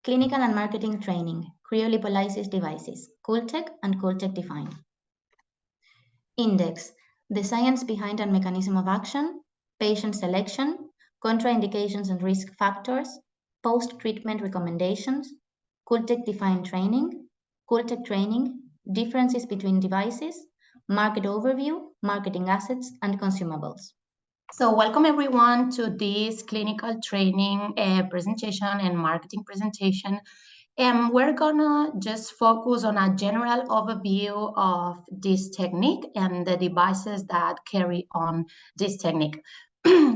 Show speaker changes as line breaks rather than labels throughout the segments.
Clinical and marketing training, cryolipolysis devices, cooltech and cooltech defined. Index, the science behind and mechanism of action, patient selection, contraindications and risk factors, post-treatment recommendations, cooltech defined training, cooltech training, differences between devices, market overview, marketing assets, and consumables.
So welcome everyone to this clinical training presentation and marketing presentation. And we're gonna just focus on a general overview of this technique and the devices that carry on this technique.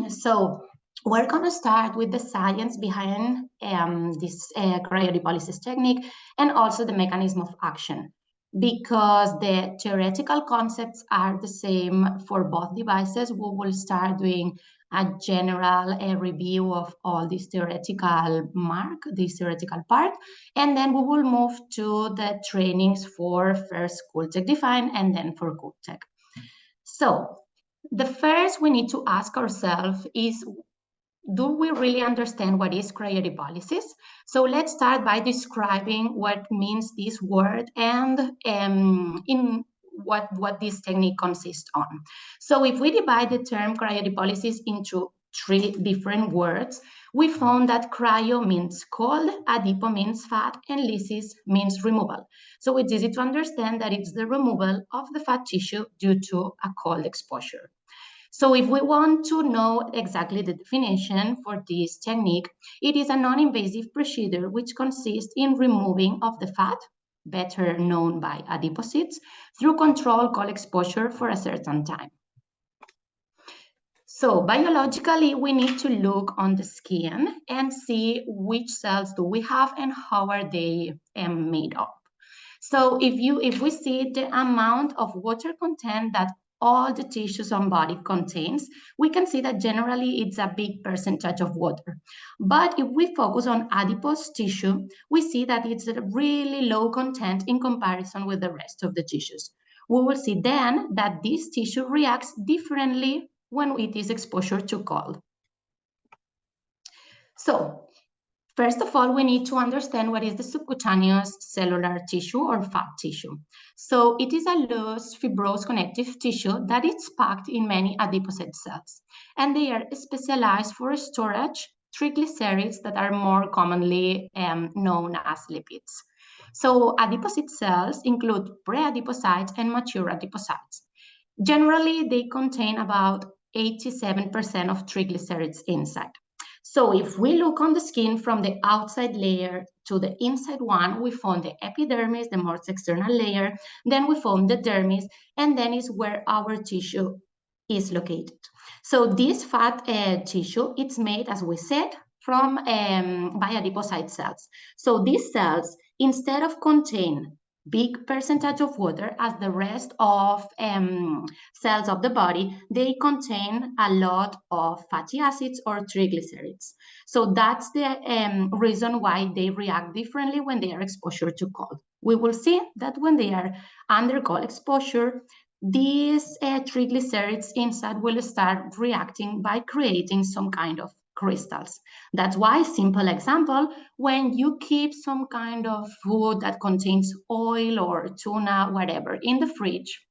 So we're gonna start with the science behind this cryolipolysis technique and also the mechanism of action, because the theoretical concepts are the same for both devices. We will start doing a general review of all this theoretical part, and then we will move to the trainings for first cooltech defined and then for cooltech. So the first we need to ask ourselves is, do we really understand what is cryolipolysis? So let's start by describing what means this word and in what this technique consists on. So if we divide the term cryolipolysis into 3 different words, we found that cryo means cold, adipo means fat, and lysis means removal. So it's easy to understand that it's the removal of the fat tissue due to a cold exposure. So if we want to know exactly the definition for this technique, it is a non-invasive procedure which consists in removing of the fat, better known by adipocytes, through controlled cold exposure for a certain time. So biologically, we need to look on the skin and see which cells do we have and how are they made up. So if we see the amount of water content that all the tissues on body contains, we can see that generally it's a big percentage of water. But if we focus on adipose tissue, we see that it's a really low content in comparison with the rest of the tissues. We will see then that this tissue reacts differently when it is exposed to cold. So first of all, we need to understand what is the subcutaneous cellular tissue or fat tissue. So it is a loose, fibrous connective tissue that is packed in many adipocyte cells, and they are specialized for storage triglycerides that are more commonly known as lipids. So adipocyte cells include pre-adipocytes and mature adipocytes. Generally, they contain about 87% of triglycerides inside. So if we look on the skin from the outside layer to the inside one, we found the epidermis, the most external layer, then we found the dermis, and then is where our tissue is located. So this fat tissue, it's made, as we said, from by adipocyte cells. So these cells, instead of contain big percentage of water as the rest of cells of the body, they contain a lot of fatty acids or triglycerides. So that's the reason why they react differently when they are exposed to cold. We will see that when they are under cold exposure, these triglycerides inside will start reacting by creating some kind of crystals. That's why, simple example, when you keep some kind of food that contains oil or tuna, whatever, in the fridge,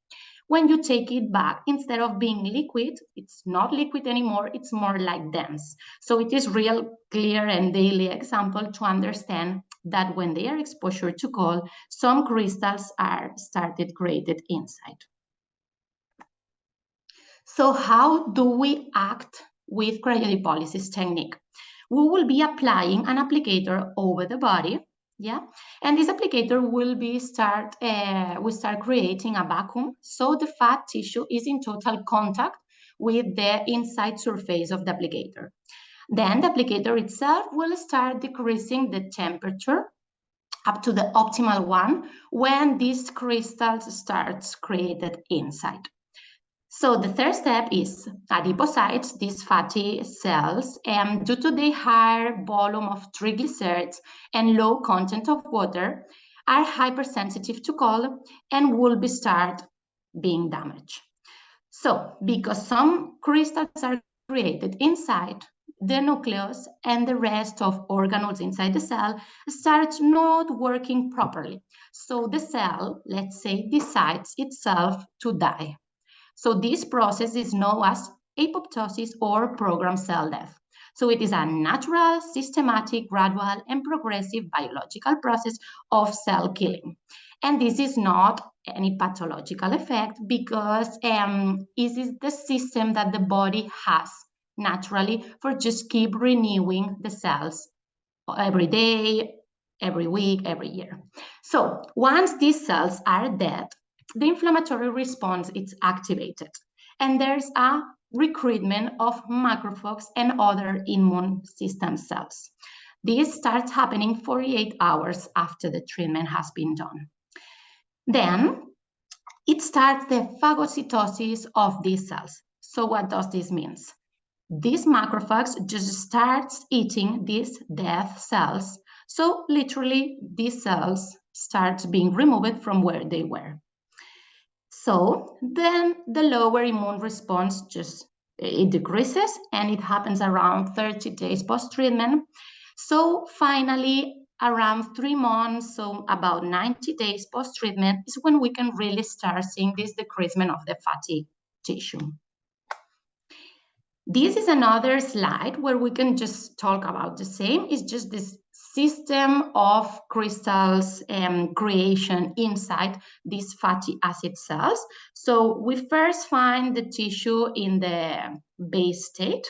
when you take it back, instead of being liquid, it's not liquid anymore, it's more like dense. So it is real clear and daily example to understand that when they are exposed to cold, some crystals are started created inside. So how do we act with cryolipolysis technique? We will be applying an applicator over the body, yeah, and this applicator will be start creating a vacuum, so the fat tissue is in total contact with the inside surface of the applicator. Then the applicator itself will start decreasing the temperature up to the optimal one when these crystals starts created inside. So the third step is adipocytes, these fatty cells, due to the higher volume of triglycerides and low content of water, are hypersensitive to cold and will be start being damaged. So because some crystals are created inside, the nucleus and the rest of organelles inside the cell start not working properly. So the cell, let's say, decides itself to die. So this process is known as apoptosis or programmed cell death. So it is a natural, systematic, gradual, and progressive biological process of cell killing. And this is not any pathological effect because it is the system that the body has naturally for just keep renewing the cells every day, every week, every year. So once these cells are dead, the inflammatory response is activated, and there's a recruitment of macrophages and other immune system cells. This starts happening 48 hours after the treatment has been done. Then it starts the phagocytosis of these cells. So what does this mean? These macrophages just starts eating these dead cells. So literally these cells start being removed from where they were. So then the lower immune response it decreases, and it happens around 30 days post-treatment. So finally, around 3 months, so about 90 days post-treatment is when we can really start seeing this decreasement of the fatty tissue. This is another slide where we can just talk about the same. It's just this system of crystals creation inside these fatty acid cells. So we first find the tissue in the base state.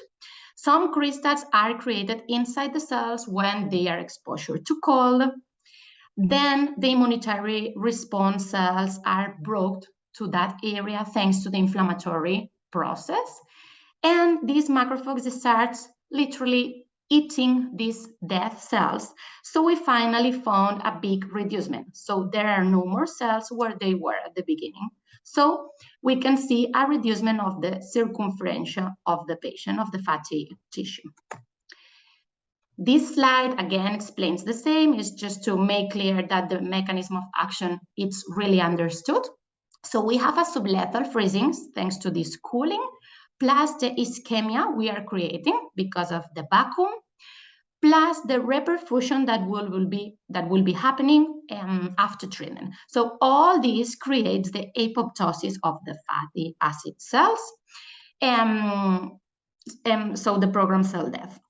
Some crystals are created inside the cells when they are exposed to cold. Then the immunitary response cells are brought to that area thanks to the inflammatory process. And these macrophages start literally eating these dead cells. So we finally found a big reducement. So there are no more cells where they were at the beginning. So we can see a reducement of the circumference of the patient, of the fatty tissue. This slide again explains the same. It's just to make clear that the mechanism of action is really understood. So we have a sublethal freezing thanks to this cooling, plus the ischemia we are creating because of the vacuum, plus the reperfusion that will be happening after treatment. So all this creates the apoptosis of the fatty acid cells. So the programmed cell death.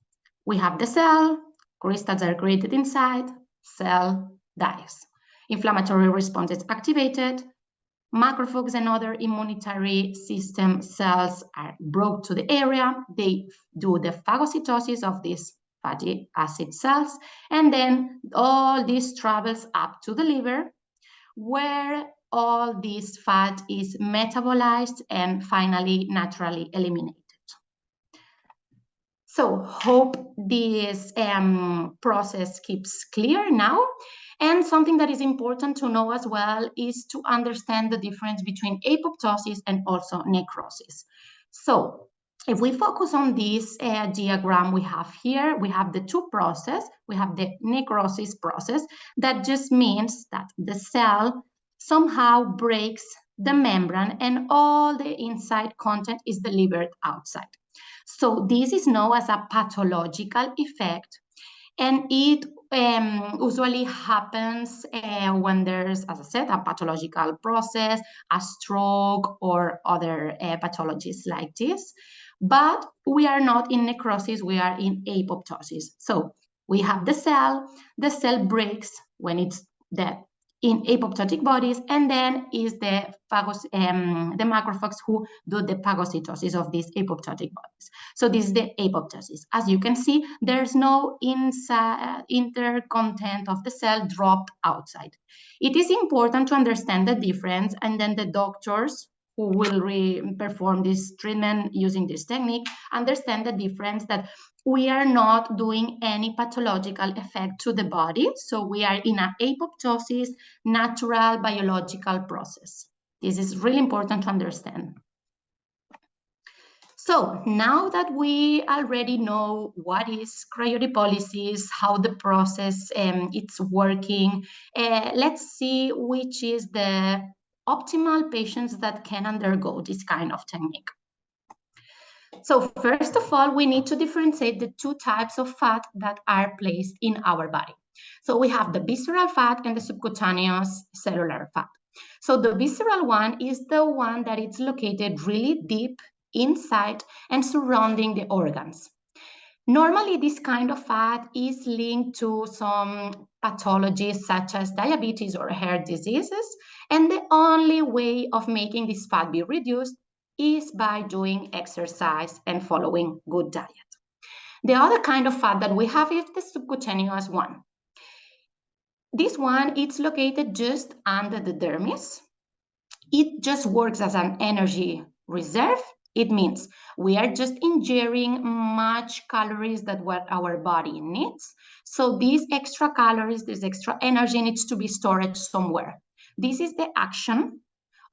We have the cell, crystals are created inside, cell dies. Inflammatory response is activated, macrophages and other immunitary system cells are brought to the area. They do the phagocytosis of these fatty acid cells, and then all this travels up to the liver, where all this fat is metabolized and finally naturally eliminated. So hope this process keeps clear now. And something that is important to know as well is to understand the difference between apoptosis and also necrosis. So if we focus on this diagram we have here, we have the two processes. We have the necrosis process that just means that the cell somehow breaks the membrane and all the inside content is delivered outside. So this is known as a pathological effect, and it usually happens when there's, as I said, a pathological process, a stroke, or other pathologies like this. But we are not in necrosis, we are in apoptosis. So we have the cell breaks when it's dead in apoptotic bodies, and then is the macrophages who do the phagocytosis of these apoptotic bodies. So this is the apoptosis. As you can see, there's no inter content of the cell dropped outside. It is important to understand the difference, and then the doctors who will perform this treatment using this technique understand the difference, that we are not doing any pathological effect to the body. So we are in an apoptosis, natural biological process. This is really important to understand. So now that we already know what is cryolipolysis, how the process it's working, let's see which is the optimal patients that can undergo this kind of technique. So first of all, we need to differentiate the two types of fat that are placed in our body. So we have the visceral fat and the subcutaneous cellular fat. So the visceral one is the one that is located really deep inside and surrounding the organs. Normally, this kind of fat is linked to some pathologies such as diabetes or heart diseases, and the only way of making this fat be reduced is by doing exercise and following good diet. The other kind of fat that we have is the subcutaneous one. This one, it's located just under the dermis. It just works as an energy reserve. It means we are just ingesting much calories that what our body needs. So these extra calories, this extra energy needs to be stored somewhere. This is the action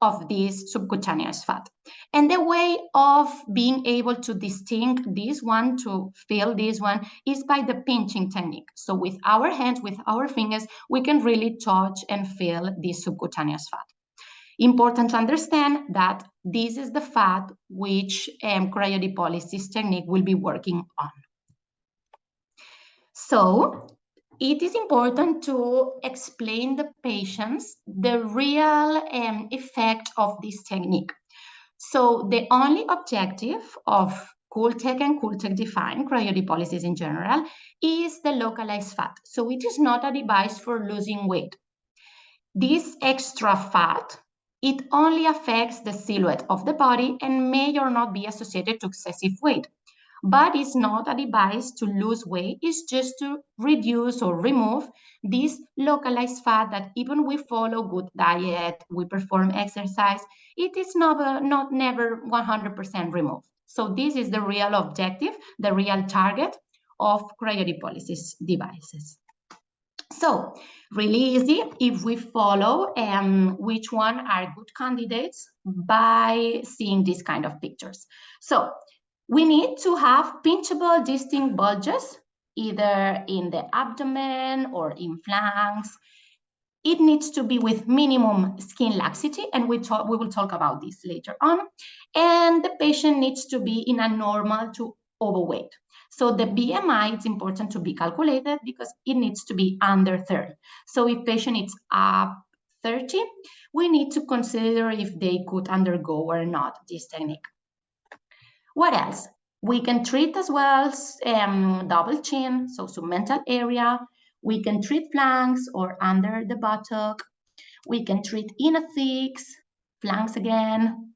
of this subcutaneous fat. And the way of being able to distinguish this one, to feel this one, is by the pinching technique. So with our hands, with our fingers, we can really touch and feel this subcutaneous fat. Important to understand that this is the fat which cryolipolysis technique will be working on. So it is important to explain the patients the real effect of this technique. So the only objective of cooltech and cooltech defined cryolipolysis in general is the localized fat. So it is not a device for losing weight. This extra fat, it only affects the silhouette of the body and may or not be associated to excessive weight. But it's not a device to lose weight, it's just to reduce or remove this localized fat that even we follow good diet, we perform exercise, it is never 100% removed. So this is the real objective, the real target of cryolipolysis devices. So really easy if we follow which one are good candidates by seeing these kind of pictures. So we need to have pinchable distinct bulges, either in the abdomen or in flanks. It needs to be with minimum skin laxity, and we will talk about this later on. And the patient needs to be in a normal to overweight. So the BMI, it's important to be calculated because it needs to be under 30. So if patient is up 30, we need to consider if they could undergo or not this technique. What else? We can treat as well double chin, so submental area. We can treat flanks or under the buttock. We can treat inner thighs, flanks again,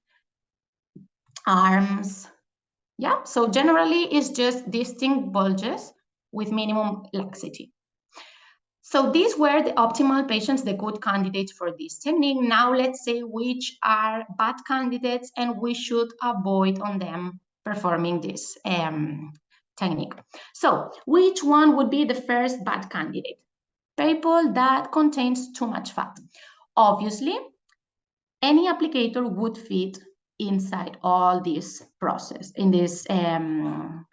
arms. Yeah, so generally it's just distinct bulges with minimum laxity. So these were the optimal patients, the good candidates for this technique. Now let's say which are bad candidates and we should avoid on them performing this technique. So which one would be the first bad candidate? People that contains too much fat. Obviously, any applicator would fit inside all this process in this area.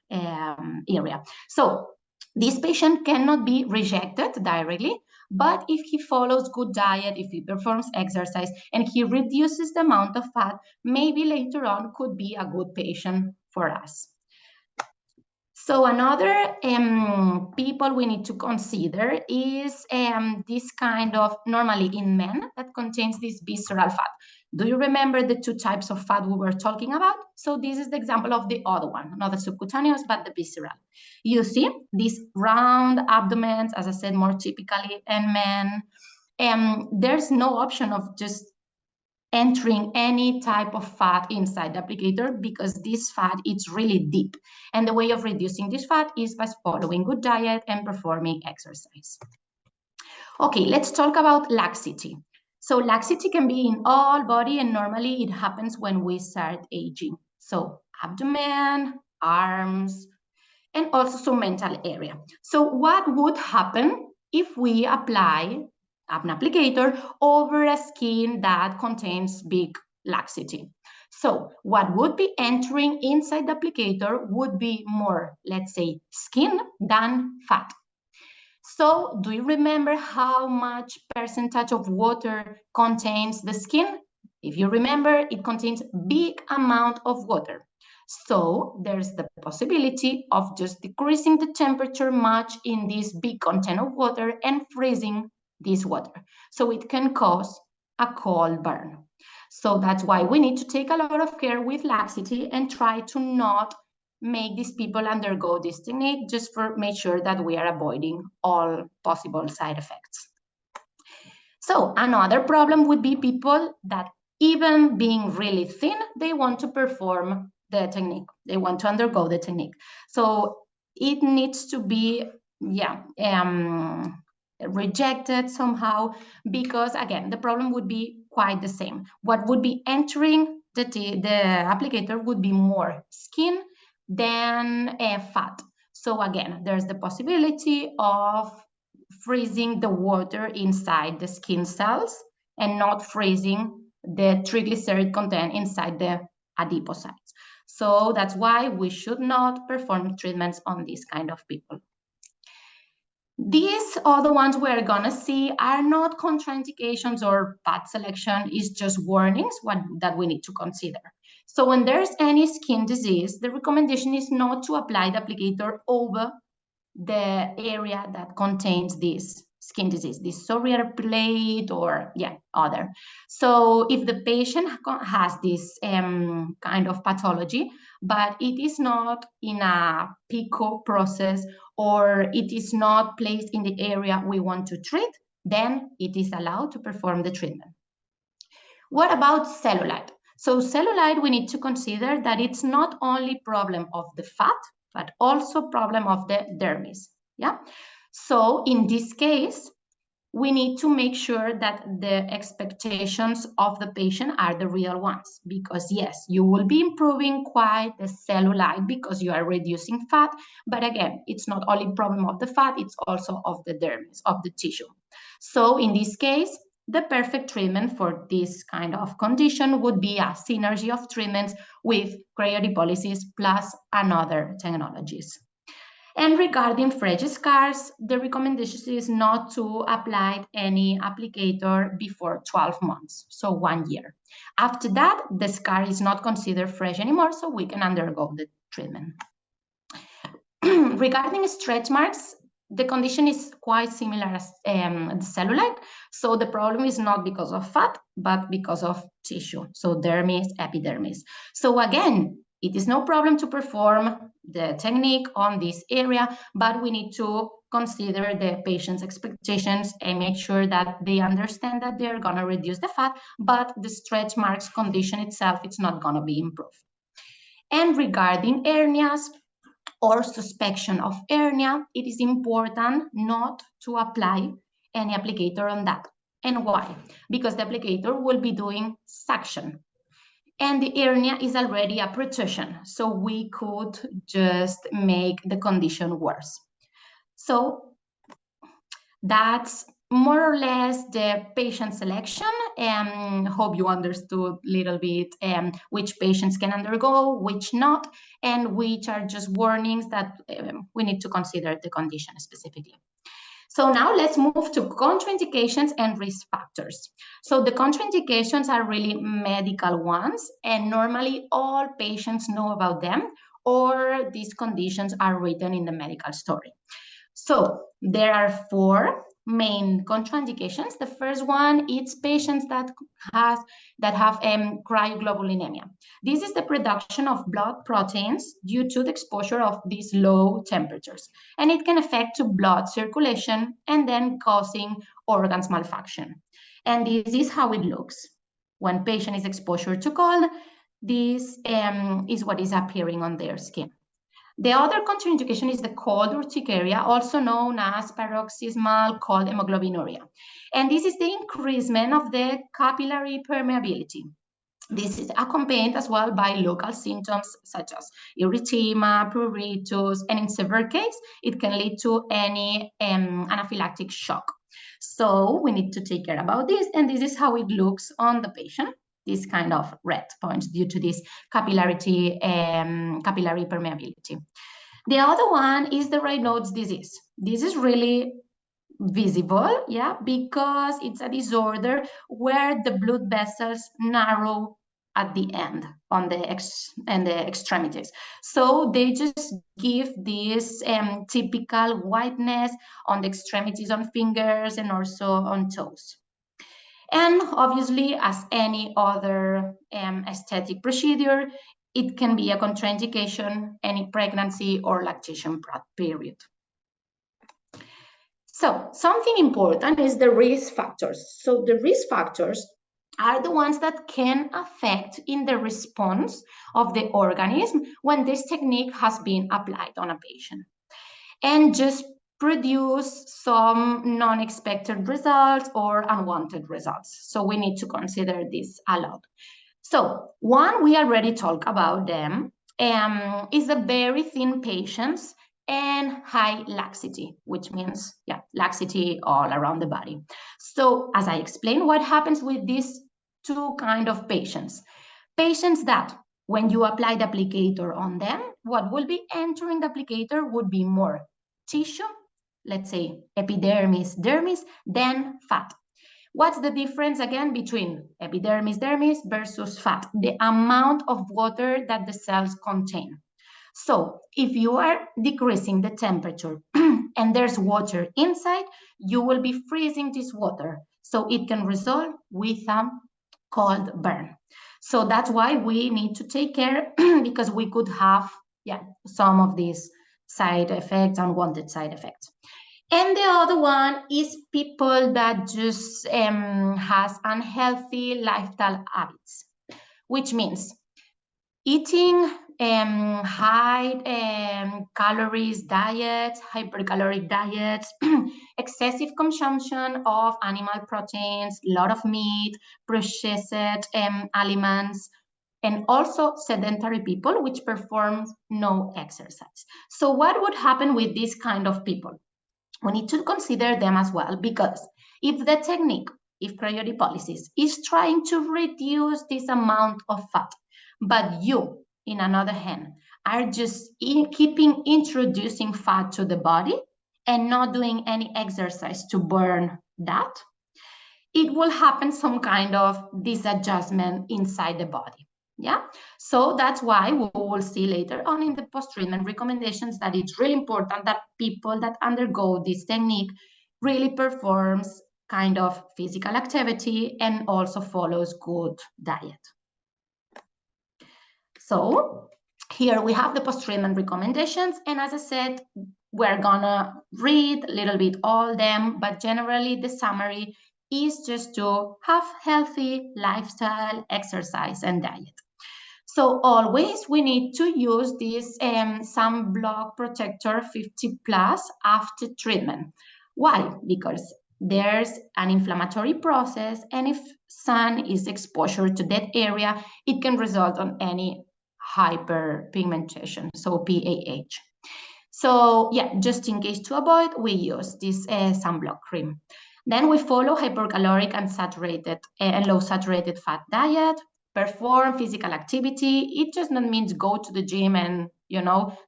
So this patient cannot be rejected directly, but if he follows good diet, if he performs exercise, and he reduces the amount of fat, maybe later on could be a good patient for us. So another people we need to consider is this kind of, normally in men, that contains this visceral fat. Do you remember the two types of fat we were talking about? So this is the example of the other one, not the subcutaneous, but the visceral. You see these round abdomens, as I said, more typically in men. There's no option of just entering any type of fat inside the applicator because this fat is really deep. And the way of reducing this fat is by following good diet and performing exercise. Okay, let's talk about laxity. So laxity can be in all body and normally it happens when we start aging. So abdomen, arms, and also submental area. So what would happen if we apply an applicator over a skin that contains big laxity? So what would be entering inside the applicator would be more, let's say, skin than fat. So do you remember how much percentage of water contains the skin? If you remember, it contains big amount of water. So there's the possibility of just decreasing the temperature much in this big container of water and freezing this water. So it can cause a cold burn. So that's why we need to take a lot of care with laxity and try to not make these people undergo this technique, just for make sure that we are avoiding all possible side effects. So another problem would be people that, even being really thin, they want to perform the technique. They want to undergo the technique. So it needs to be, rejected somehow, because again, the problem would be quite the same. What would be entering the applicator would be more skin than fat. So again, there's the possibility of freezing the water inside the skin cells and not freezing the triglyceride content inside the adipocytes. So that's why we should not perform treatments on these kind of people. These other ones we're gonna see are not contraindications or bad selection, is just warnings that we need to consider. So when there's any skin disease, the recommendation is not to apply the applicator over the area that contains this skin disease, this psoriatic plate or other. So if the patient has this kind of pathology, but it is not in a PICO process, or it is not placed in the area we want to treat, then it is allowed to perform the treatment. What about cellulite? So cellulite, we need to consider that it's not only problem of the fat, but also problem of the dermis. Yeah. So in this case, we need to make sure that the expectations of the patient are the real ones, because yes, you will be improving quite the cellulite because you are reducing fat, but again, it's not only problem of the fat, it's also of the dermis, of the tissue. So in this case, the perfect treatment for this kind of condition would be a synergy of treatments with cryolipolysis plus another technologies. And regarding fresh scars, the recommendation is not to apply any applicator before 12 months, so 1 year. After that, the scar is not considered fresh anymore, so we can undergo the treatment. Regarding stretch marks, the condition is quite similar as the cellulite. So the problem is not because of fat, but because of tissue. So dermis, epidermis. So again, it is no problem to perform the technique on this area, but we need to consider the patient's expectations and make sure that they understand that they're gonna reduce the fat, but the stretch marks condition itself, it's not gonna be improved. And regarding hernias, or suspicion of hernia, it is important not to apply any applicator on that. And why? Because the applicator will be doing suction. And the hernia is already a protrusion, so we could just make the condition worse. So that's more or less the patient selection, and hope you understood a little bit which patients can undergo, which not, and which are just warnings that we need to consider the condition specifically. So now let's move to contraindications and risk factors. So the contraindications are really medical ones, and normally all patients know about them, or these conditions are written in the medical story. So there are 4 main contraindications. The first one is patients that have cryoglobulinemia. This is the production of blood proteins due to the exposure of these low temperatures, and it can affect to blood circulation and then causing organs malfunction. And this is how it looks when patient is exposed to cold. This is what is appearing on their skin. The other contraindication is the cold urticaria, also known as paroxysmal cold hemoglobinuria. And this is the increasement of the capillary permeability. This is accompanied as well by local symptoms such as erythema, pruritus, and in severe cases, it can lead to any anaphylactic shock. So we need to take care about this, and this is how it looks on the patient. This kind of red points due to this capillary permeability. The other one is the Raynaud's disease. This is really visible, because it's a disorder where the blood vessels narrow at the end on the extremities. So they just give this typical whiteness on the extremities, on fingers, and also on toes. And obviously, as any other aesthetic procedure, it can be a contraindication any pregnancy or lactation period. So something important is the risk factors. So the risk factors are the ones that can affect in the response of the organism when this technique has been applied on a patient, and just produce some non-expected results or unwanted results. So we need to consider this a lot. So one, we already talked about them, is a very thin patients and high laxity, which means, laxity all around the body. So as I explained, what happens with these two kind of patients? Patients that when you apply the applicator on them, what will be entering the applicator would be more tissue, let's say epidermis, dermis, than fat. What's the difference again between epidermis, dermis versus fat? The amount of water that the cells contain. So if you are decreasing the temperature and there's water inside, you will be freezing this water. So it can result with a cold burn. So that's why we need to take care because we could have some of these side effects, unwanted side effects. And the other one is people that just has unhealthy lifestyle habits, which means eating high calories diets, hypercaloric diets, excessive consumption of animal proteins, a lot of meat, processed aliments, and also sedentary people which perform no exercise. So what would happen with this kind of people? We need to consider them as well, because if the technique, if cryolipolysis is trying to reduce this amount of fat, but you, in another hand, are just keeping introducing fat to the body and not doing any exercise to burn that, it will happen some kind of disadjustment inside the body. Yeah, so that's why we will see later on in the post-treatment recommendations that it's really important that people that undergo this technique really performs kind of physical activity and also follows good diet. So here we have the post-treatment recommendations, and as I said, we're gonna read a little bit all them, but generally the summary is just to have healthy lifestyle, exercise, and diet. So always we need to use this sunblock protector 50 plus after treatment. Why? Because there's an inflammatory process, and if sun is exposure to that area, it can result on any hyperpigmentation, so PAH. So yeah, just in case to avoid, we use this sunblock cream. Then we follow hypercaloric and saturated and low saturated fat diet, perform physical activity. It just not means go to the gym and,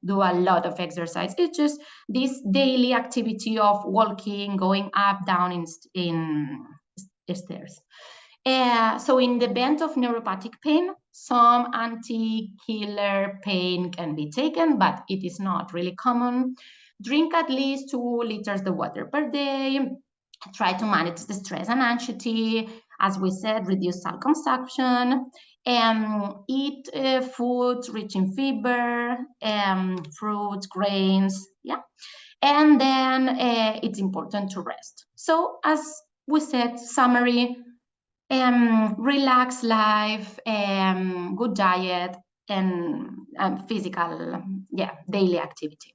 do a lot of exercise. It's just this daily activity of walking, going up, down in stairs. So in the event of neuropathic pain, some anti-killer pain can be taken, but it is not really common. Drink at least 2 liters of water per day. Try to manage the stress and anxiety. As we said, reduce salt consumption. Eat foods rich in fiber, fruits, grains, and then it's important to rest. So as we said, summary, relaxed life, good diet, and physical, daily activity.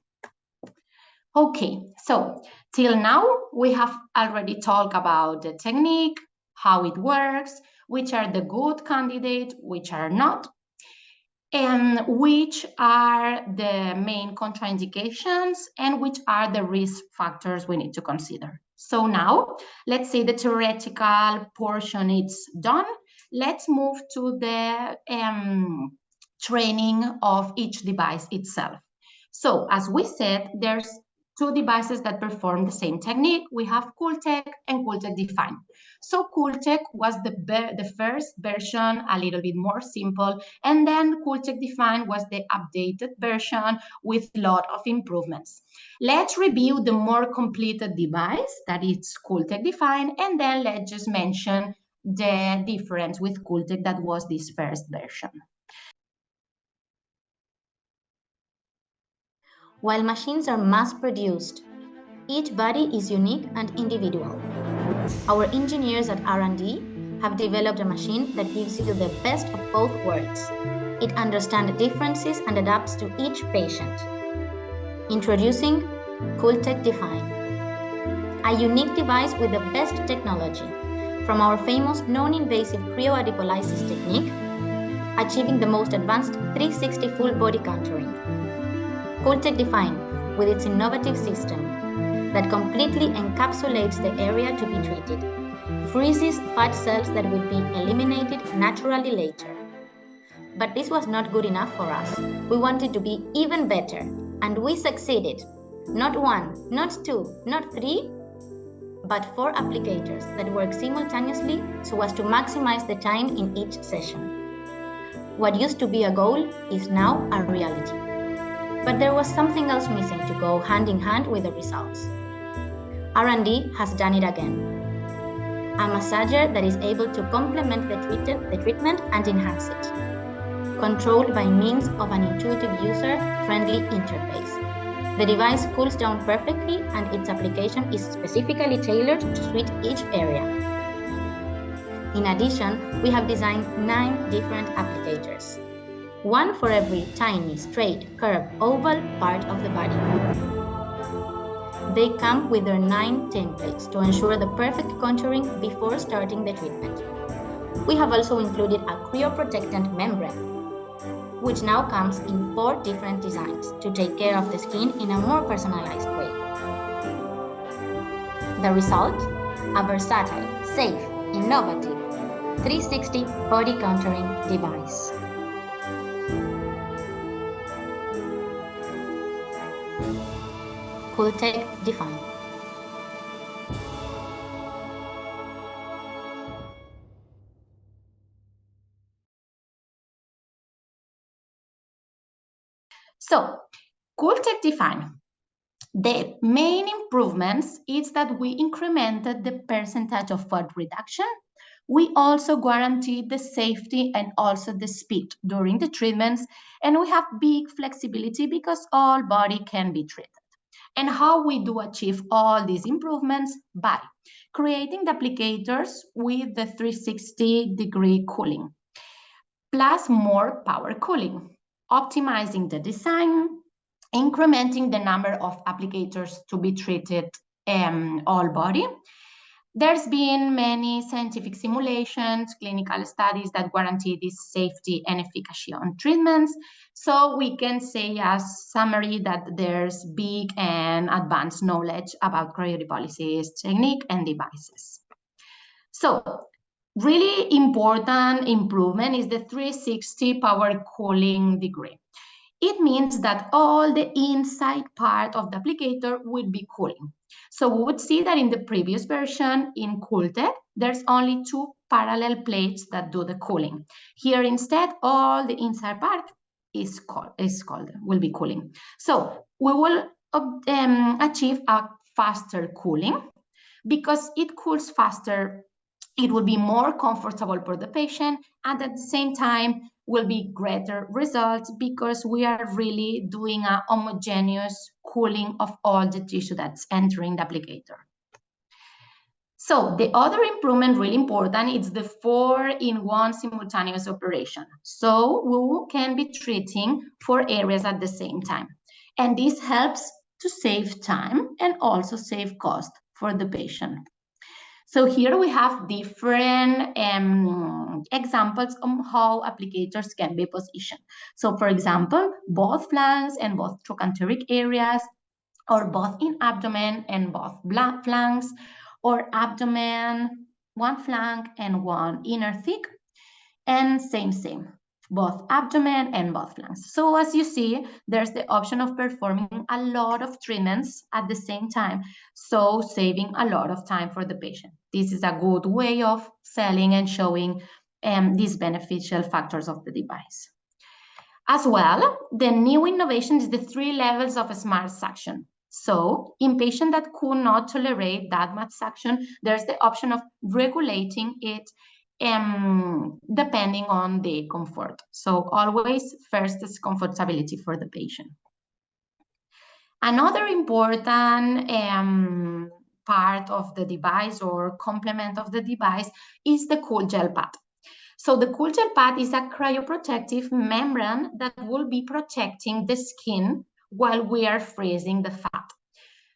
Okay, so till now we have already talked about the technique, how it works, which are the good candidates, which are not, and which are the main contraindications and which are the risk factors we need to consider. So now, let's say the theoretical portion is done. Let's move to the training of each device itself. So as we said, there's two devices that perform the same technique. We have cooltech and cooltech define. So cooltech was the first version, a little bit more simple, and then cooltech define was the updated version with a lot of improvements. Let's review the more completed device, that is cooltech define, and then let's just mention the difference with cooltech that was this first version.
While machines are mass-produced, each body is unique and individual. Our engineers at R&D have developed a machine that gives you the best of both worlds. It understands differences and adapts to each patient. Introducing cooltech Define, a unique device with the best technology, from our famous non-invasive cryoadipolysis technique, achieving the most advanced 360 full body contouring. cooltech Define, with its innovative system that completely encapsulates the area to be treated, freezes fat cells that will be eliminated naturally later. But this was not good enough for us. We wanted to be even better, and we succeeded. Not one, not two, not three, but 4 applicators that work simultaneously so as to maximize the time in each session. What used to be a goal is now a reality. But there was something else missing to go hand in hand with the results. R&D has done it again. A massager that is able to complement the treatment and enhance it, controlled by means of an intuitive user-friendly interface. The device cools down perfectly and its application is specifically tailored to suit each area. In addition, we have designed 9 different applicators, one for every tiny, straight, curved, oval part of the body. They come with their 9 templates to ensure the perfect contouring before starting the treatment. We have also included a cryoprotectant membrane, which now comes in 4 different designs to take care of the skin in a more personalized way. The result? A versatile, safe, innovative, 360 body contouring device. cooltech Define.
So, cooltech Define. The main improvements is that we incremented the percentage of fat reduction. We also guaranteed the safety and also the speed during the treatments, and we have big flexibility because all body can be treated. And how we do achieve all these improvements? By creating the applicators with the 360-degree cooling, plus more power cooling, optimizing the design, incrementing the number of applicators to be treated all body. There's been many scientific simulations, clinical studies that guarantee this safety and efficacy on treatments. So we can say as summary that there's big and advanced knowledge about cryoadipolysis technique and devices. So really important improvement is the 360 power cooling degree. It means that all the inside part of the applicator would be cooling. So we would see that in the previous version in cooltech, there's only 2 parallel plates that do the cooling. Here instead, all the inside part will be cooling. So we will achieve a faster cooling because it cools faster. It will be more comfortable for the patient, and at the same time will be greater results because we are really doing a homogeneous cooling of all the tissue that's entering the applicator. So the other improvement, really important, is the 4-in-1 simultaneous operation. So we can be treating 4 areas at the same time. And this helps to save time and also save cost for the patient. So here we have different examples of how applicators can be positioned. So for example, both flanks and both trochanteric areas, or both in abdomen and both flanks, or abdomen, one flank and one inner thick, and same. both abdomen and both flanks. So as you see, there's the option of performing a lot of treatments at the same time, so saving a lot of time for the patient. This is a good way of selling and showing these beneficial factors of the device. As well, the new innovation is the 3 levels of smart suction. So in patients that could not tolerate that much suction, there's the option of regulating it depending on the comfort. So always first is comfortability for the patient. Another important part of the device or complement of the device is the cool gel pad. So the cool gel pad is a cryoprotective membrane that will be protecting the skin while we are freezing the fat.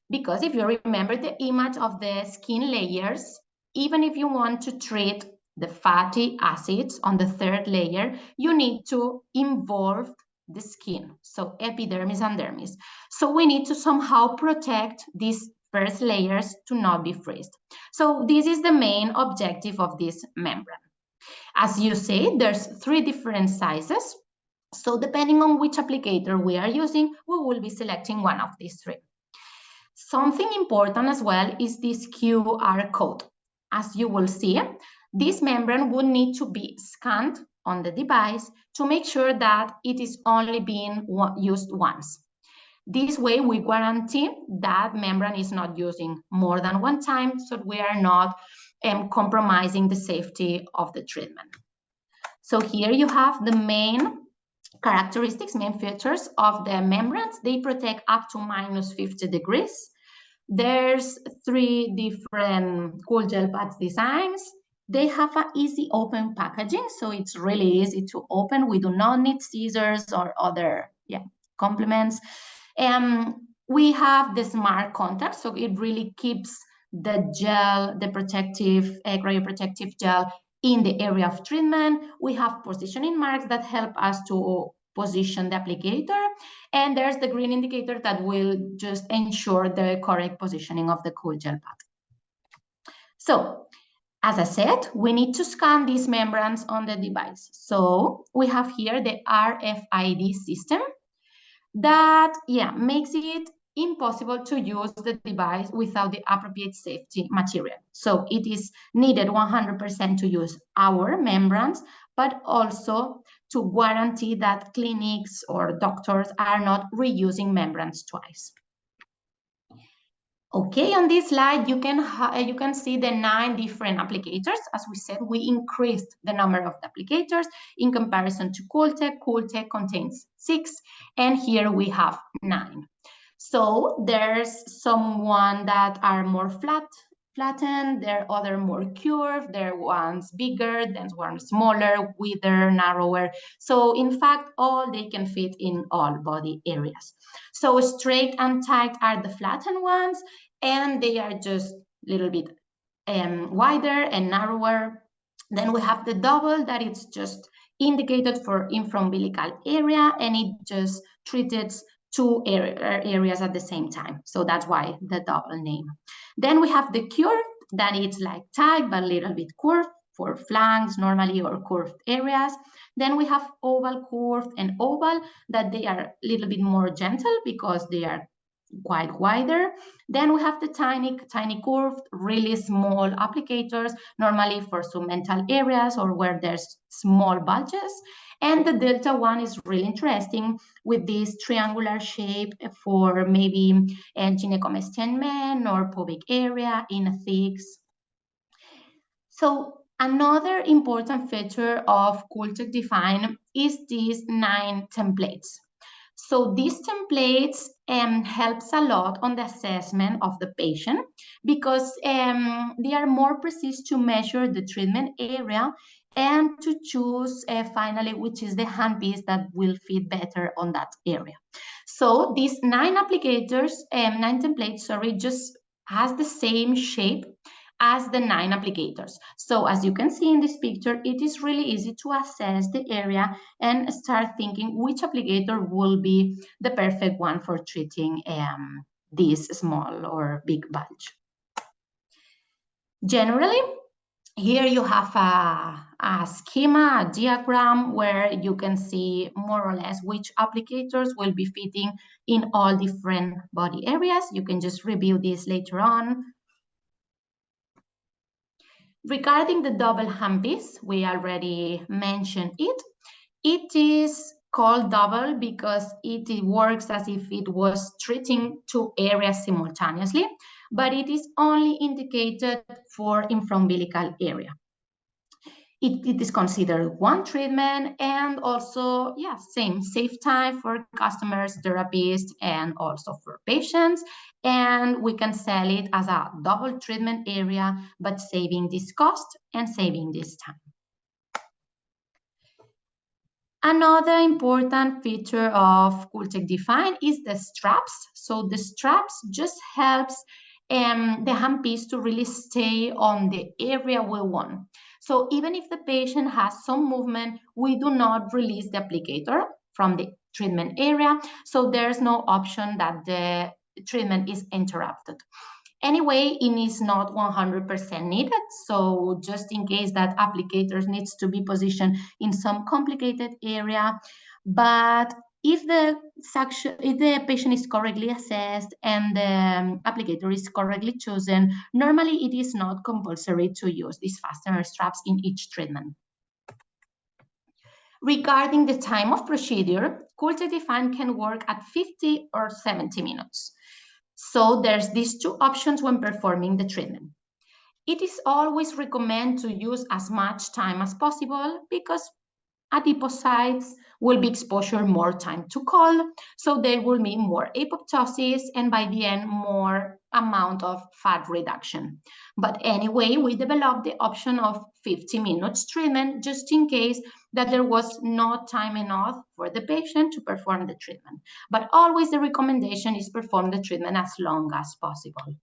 Because if you remember the image of the skin layers, even if you want to treat the fatty acids on the 3rd layer, you need to involve the skin, so epidermis and dermis. So we need to somehow protect these first layers to not be freezed. So this is the main objective of this membrane. As you see, there's 3 different sizes. So depending on which applicator we are using, we will be selecting one of these 3. Something important as well is this QR code. As you will see, this membrane would need to be scanned on the device to make sure that it is only being used once. This way, we guarantee that membrane is not using more than one time, so we are not compromising the safety of the treatment. So here you have the main characteristics, main features of the membranes. They protect up to -50 degrees. There's 3 different cool gel pads designs. They have an easy open packaging, so it's really easy to open. We do not need scissors or other complements. We have the smart contact, so it really keeps the gel, the protective, cryoprotective gel in the area of treatment. We have positioning marks that help us to position the applicator, and there's the green indicator that will just ensure the correct positioning of the cool gel pad. So, as I said, we need to scan these membranes on the device. So we have here the RFID system that makes it impossible to use the device without the appropriate safety material. So it is needed 100% to use our membranes, but also to guarantee that clinics or doctors are not reusing membranes twice. Okay, on this slide, you can see the 9 different applicators. As we said, we increased the number of the applicators in comparison to cooltech. Cooltech contains 6, and here we have 9. So there's some one that are more flattened, there are other more curved, there are ones bigger, then one smaller, wider, narrower. So in fact, all they can fit in all body areas. So straight and tight are the flattened ones, and they are just a little bit wider and narrower. Then we have the double that it's just indicated for infraumbilical area, and it just treated 2 areas at the same time. So that's why the double name. Then we have the curved, that it's like tight but a little bit curved for flanks normally or curved areas. Then we have oval, curved, and oval, that they are a little bit more gentle because they are quite wider. Then we have the tiny curved, really small applicators, normally for submental areas or where there's small bulges. And the delta one is really interesting with this triangular shape for maybe gynecomastia or pubic area in thicks. So another important feature of cooltech Define is these 9 templates. So these templates helps a lot on the assessment of the patient because they are more precise to measure the treatment area and to choose finally which is the handpiece that will fit better on that area. So these 9 applicators, 9 templates, sorry, just has the same shape as the 9 applicators. So as you can see in this picture, it is really easy to assess the area and start thinking which applicator will be the perfect one for treating this small or big bulge. Generally, Here you have a schema, a diagram, where you can see more or less which applicators will be fitting in all different body areas. You can just review this later on. Regarding the double handpiece, we already mentioned it. It is called double because it works as if it was treating two areas simultaneously, but it is only indicated for infraumbilical area. It is considered one treatment, and also, yeah, save time for customers, therapists, and also for patients. And we can sell it as a double treatment area, but saving this cost and saving this time. Another important feature of cooltech Define is the straps. So the straps just helps the handpiece to really stay on the area we want. So even if the patient has some movement, we do not release the applicator from the treatment area. So there's no option that the treatment is interrupted. Anyway, it is not 100% needed. So just in case that applicator needs to be positioned in some complicated area, but if the patient is correctly assessed and the applicator is correctly chosen, normally it is not compulsory to use these fastener straps in each treatment. Regarding the time of procedure, cooltech Define can work at 50 or 70 minutes. So there's these two options when performing the treatment. It is always recommended to use as much time as possible because adipocytes will be exposure more time to cold, so there will be more apoptosis and by the end more amount of fat reduction. But anyway, we developed the option of 50 minutes treatment just in case that there was not time enough for the patient to perform the treatment. But always the recommendation is perform the treatment as long as possible.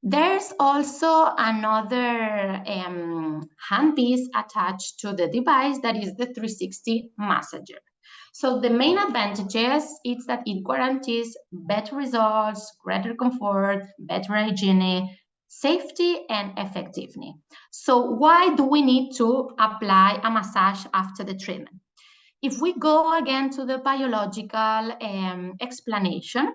There's also another handpiece attached to the device that is the 360 massager. So the main advantages is that it guarantees better results, greater comfort, better hygiene, safety, and effectiveness. So why do we need to apply a massage after the treatment? If we go again to the biological explanation,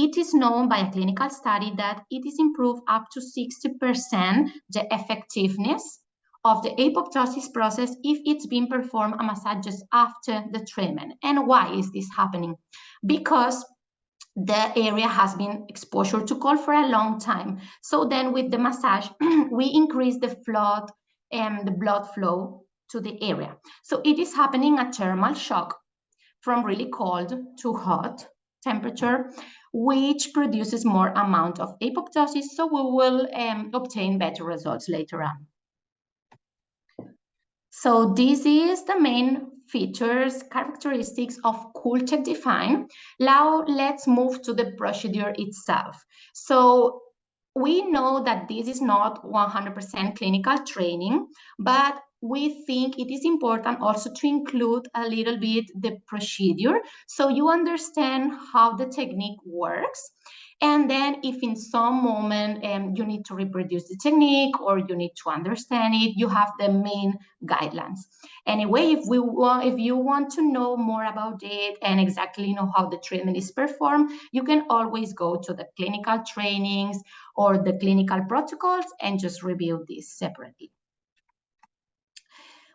it is known by a clinical study that it is improved up to 60% the effectiveness of the apoptosis process if it's been performed a massage just after the treatment. And why is this happening? Because the area has been exposure to cold for a long time. So then with the massage, we increase the flow and the blood flow to the area. So it is happening a thermal shock from really cold to hot temperature, which produces more amount of apoptosis. So we will obtain better results later on. So this is the main features, characteristics of cooltech Define. Now let's move to the procedure itself. So we know that this is not 100% clinical training, but we think it is important also to include a little bit the procedure so you understand how the technique works. And then if in some moment you need to reproduce the technique or you need to understand it, you have the main guidelines. Anyway, if you want to know more about it and exactly know how the treatment is performed, you can always go to the clinical trainings or the clinical protocols and just review this separately.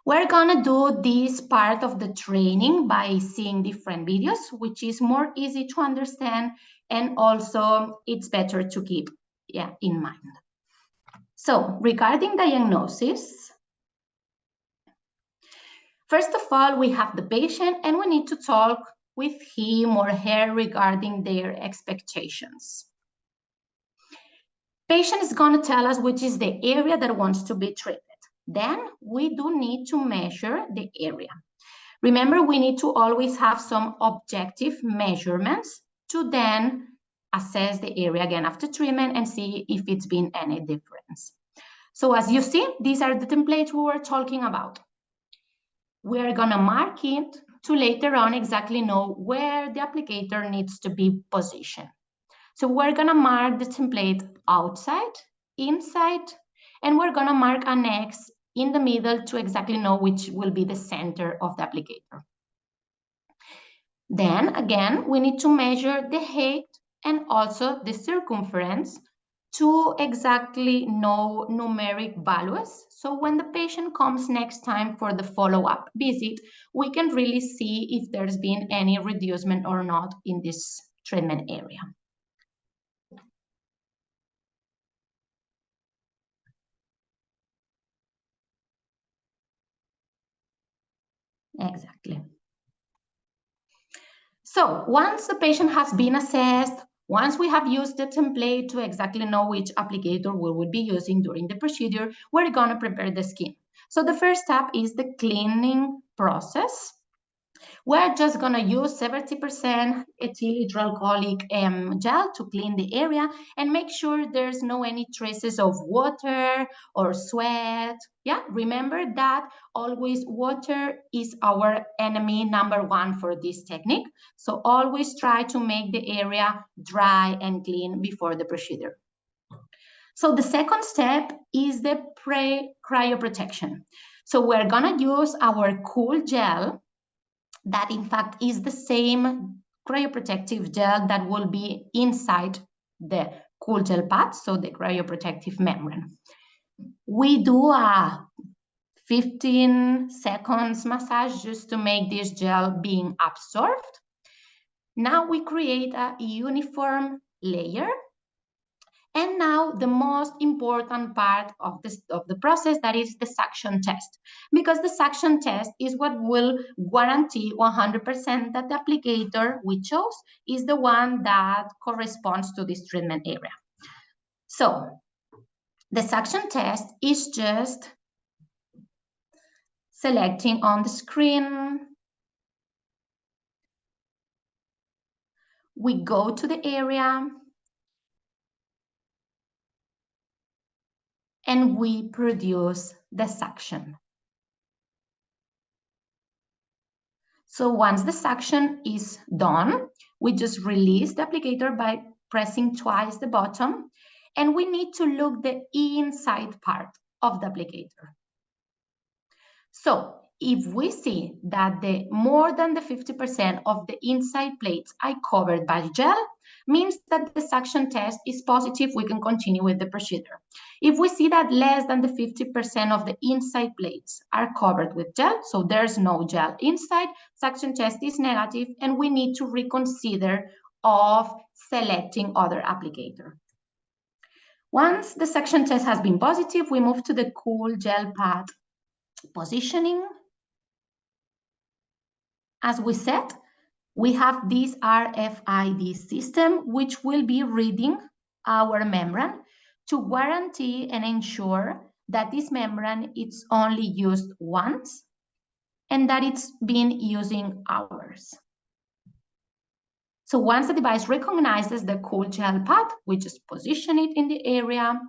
We're gonna do this part of the training by seeing different videos, which is more easy to understand and also it's better to keep in mind. So regarding diagnosis, first of all, we have the patient and we need to talk with him or her regarding their expectations. Patient is going to tell us which is the area that wants to be treated. Then we do need to measure the area. Remember, we need to always have some objective measurements to then assess the area again after treatment and see if it's been any difference. So as you see, these are the templates we were talking about. We're gonna mark it to later on exactly know where the applicator needs to be positioned. So we're gonna mark the template outside inside, and we're gonna mark an X in the middle to exactly know which will be the center of the applicator. Then again, we need to measure the height and also the circumference to exactly know numeric values. So when the patient comes next time for the follow-up visit, we can really see if there's been any reducement or not in this treatment area. Exactly. So once the patient has been assessed, once we have used the template to exactly know which applicator we will be using during the procedure, we're going to prepare the skin. So the first step is the cleaning process. We're just going to use 70% ethyl hydroalcoholic gel to clean the area and make sure there's no any traces of water or sweat. Yeah, remember that always water is our enemy number one for this technique. So always try to make the area dry and clean before the procedure. So the second step is the pre-cryoprotection. So we're gonna use our cool gel that in fact is the same cryoprotective gel that will be inside the cool gel pad, so the cryoprotective membrane. We do a 15 seconds massage just to make this gel being absorbed. Now we create a uniform layer. And now the most important part of the process, that is the suction test. Because the suction test is what will guarantee 100% that the applicator we chose is the one that corresponds to this treatment area. So the suction test is just selecting on the screen. We go to the area and we produce the suction. So once the suction is done, we just release the applicator by pressing twice the bottom, and we need to look the inside part of the applicator. So if we see that the more than the 50% of the inside plates are covered by gel, means that the suction test is positive, we can continue with the procedure. If we see that less than the 50% of the inside plates are covered with gel, so there's no gel inside, suction test is negative, and we need to reconsider of selecting other applicator. Once the suction test has been positive, we move to the cool gel pad positioning. As we said, we have this RFID system, which will be reading our membrane to guarantee and ensure that this membrane is only used once and that it's been using hours. So once the device recognizes the cool gel pad, we just position it in the area.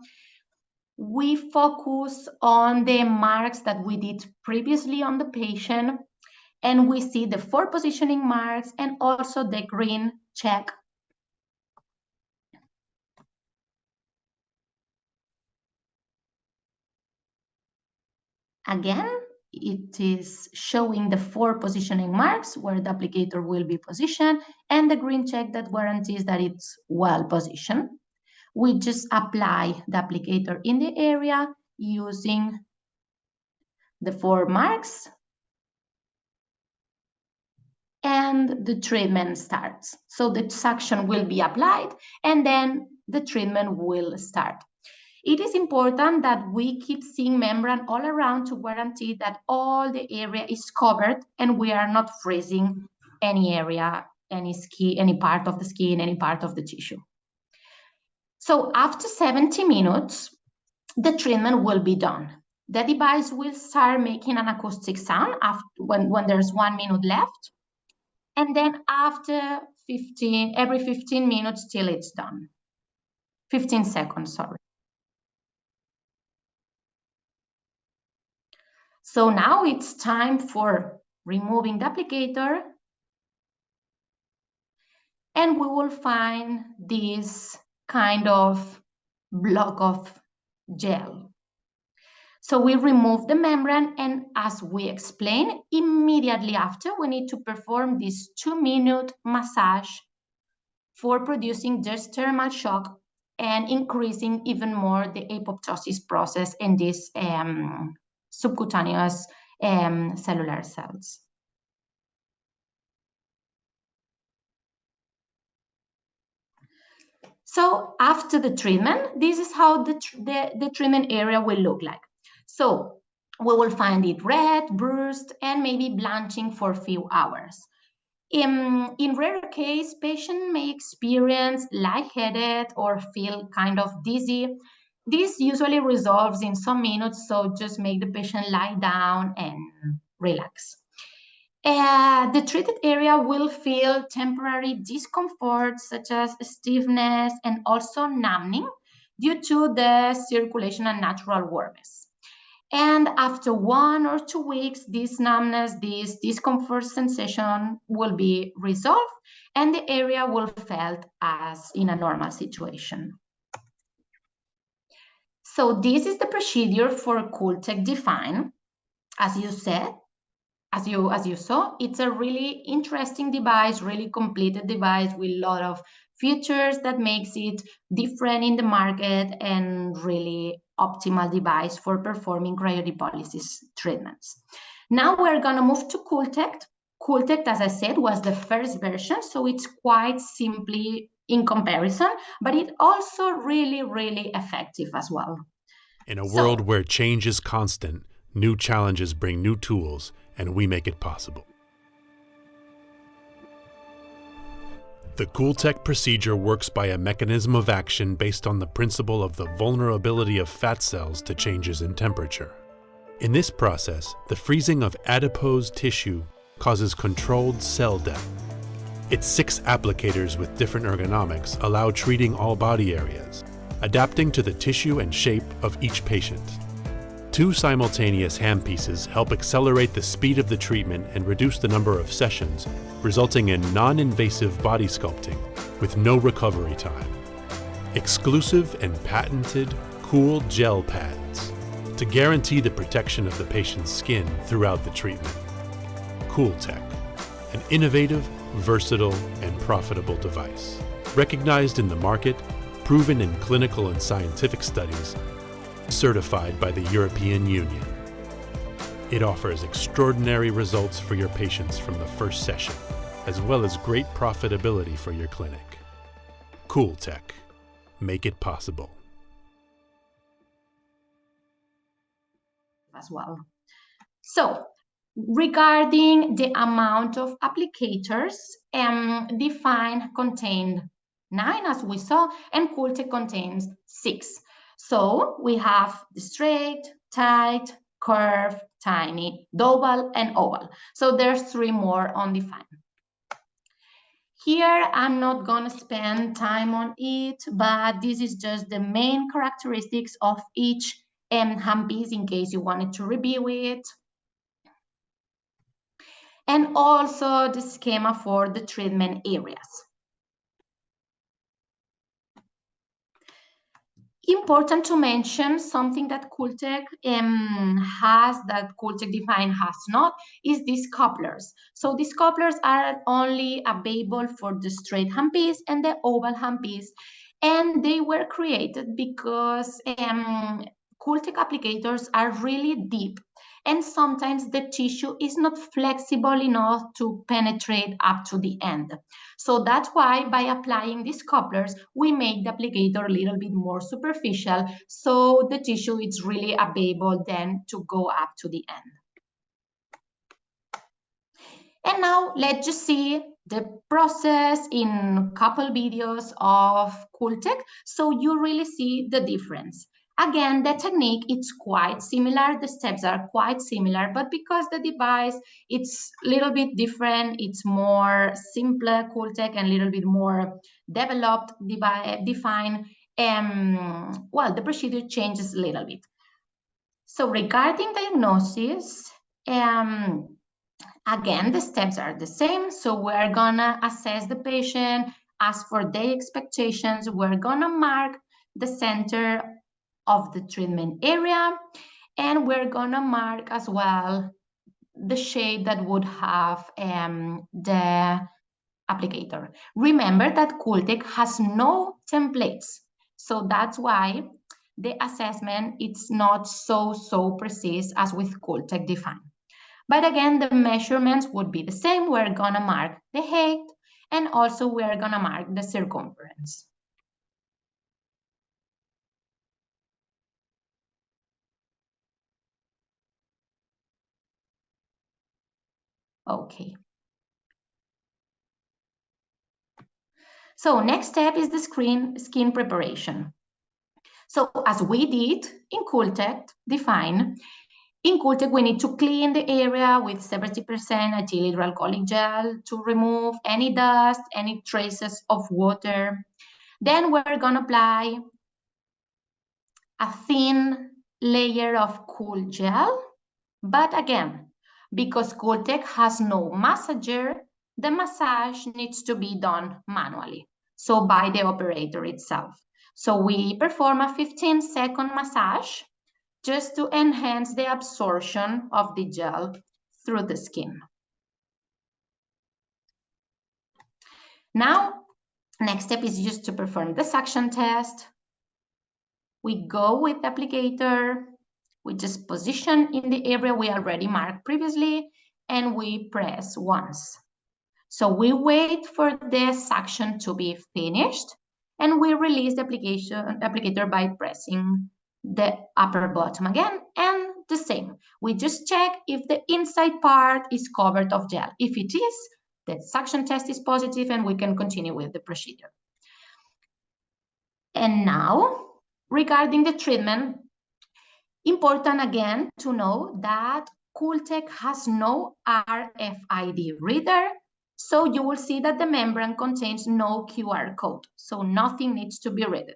We focus on the marks that we did previously on the patient, and we see the 4 positioning marks and also the green check. Again, it is showing the 4 positioning marks where the applicator will be positioned and the green check that guarantees that it's well positioned. We just apply the applicator in the area using the 4 marks, and the treatment starts. So the suction will be applied and then the treatment will start. It is important that we keep seeing membrane all around to guarantee that all the area is covered and we are not freezing any area, any skin, any part of the skin, any part of the tissue. So after 70 minutes, the treatment will be done. The device will start making an acoustic sound when there's 1 minute left. And then after every 15 minutes till it's done. 15 seconds, sorry. So now it's time for removing the applicator. And we will find this kind of block of gel. So we remove the membrane, and as we explained, immediately after, we need to perform this 2-minute massage for producing just thermal shock and increasing even more the apoptosis process in these subcutaneous cellular cells. So after the treatment, this is how the treatment area will look like. So we will find it red, bruised, and maybe blanching for a few hours. In rare case, patient may experience lightheaded or feel kind of dizzy. This usually resolves in some minutes, so just make the patient lie down and relax. The treated area will feel temporary discomfort such as stiffness and also numbing due to the circulation and natural warmth. And after 1 or 2 weeks, this numbness, this discomfort sensation will be resolved and the area will feel as in a normal situation. So this is the procedure for cooltech Define. As you said, as you saw, it's a really interesting device, really completed device with a lot of features that makes it different in the market and really optimal device for performing cryolipolysis treatments. Now we're going to move to cooltech. Cooltech, as I said, was the first version, so it's quite simply in comparison, but it also really, really effective as well.
In a world where change is constant, new challenges bring new tools, and we make it possible. The cooltech procedure works by a mechanism of action based on the principle of the vulnerability of fat cells to changes in temperature. In this process, the freezing of adipose tissue causes controlled cell death. Its 6 applicators with different ergonomics allow treating all body areas, adapting to the tissue and shape of each patient. 2 simultaneous handpieces help accelerate the speed of the treatment and reduce the number of sessions, resulting in non-invasive body sculpting with no recovery time. Exclusive and patented cool gel pads to guarantee the protection of the patient's skin throughout the treatment. cooltech, an innovative, versatile, and profitable device. Recognized in the market, proven in clinical and scientific studies, certified by the European Union. It offers extraordinary results for your patients from the first session, as well as great profitability for your clinic. cooltech. Make it possible.
As well. So, regarding the amount of applicators, Define contained 9, as we saw, and cooltech contains 6. So we have the straight, tight, curve, tiny, double, and oval. So there's 3 more on Define. Here, I'm not going to spend time on it, but this is just the main characteristics of each handpiece in case you wanted to review it. And also the schema for the treatment areas. Important to mention something that cooltech has that cooltech Define has not is these couplers. So these couplers are only available for the straight handpiece and the oval handpiece, and they were created because cooltech applicators are really deep, and sometimes the tissue is not flexible enough to penetrate up to the end. So that's why by applying these couplers, we make the applicator a little bit more superficial, so the tissue is really available then to go up to the end. And now let's just see the process in a couple videos of cooltech, so you really see the difference. Again, the technique is quite similar, the steps are quite similar, but because the device it's a little bit different, it's more simpler cooltech and a little bit more developed Define, well, the procedure changes a little bit. So regarding diagnosis, again, the steps are the same. So we're gonna assess the patient, ask for their expectations, we're gonna mark the center of the treatment area. And we're gonna mark as well the shape that would have the applicator. Remember that cooltech has no templates, so that's why the assessment is not so precise as with cooltech Define. But again, the measurements would be the same. We're gonna mark the height, and also we're gonna mark the circumference. Okay. So next step is the skin preparation. So as we did in cooltech Define, in cooltech we need to clean the area with 70% ethyl hydroalcoholic gel to remove any dust, any traces of water. Then we're gonna apply a thin layer of cool gel, but again, because cooltech has no massager, the massage needs to be done manually, so by the operator itself. So we perform a 15-second massage just to enhance the absorption of the gel through the skin. Now, next step is just to perform the suction test. We go with the applicator, we just position in the area we already marked previously, and we press once. So we wait for the suction to be finished, and we release the applicator by pressing the upper bottom again, and the same. We just check if the inside part is covered of gel. If it is, the suction test is positive and we can continue with the procedure. And now, regarding the treatment, important again to know that cooltech has no RFID reader, so you will see that the membrane contains no QR code, so nothing needs to be read.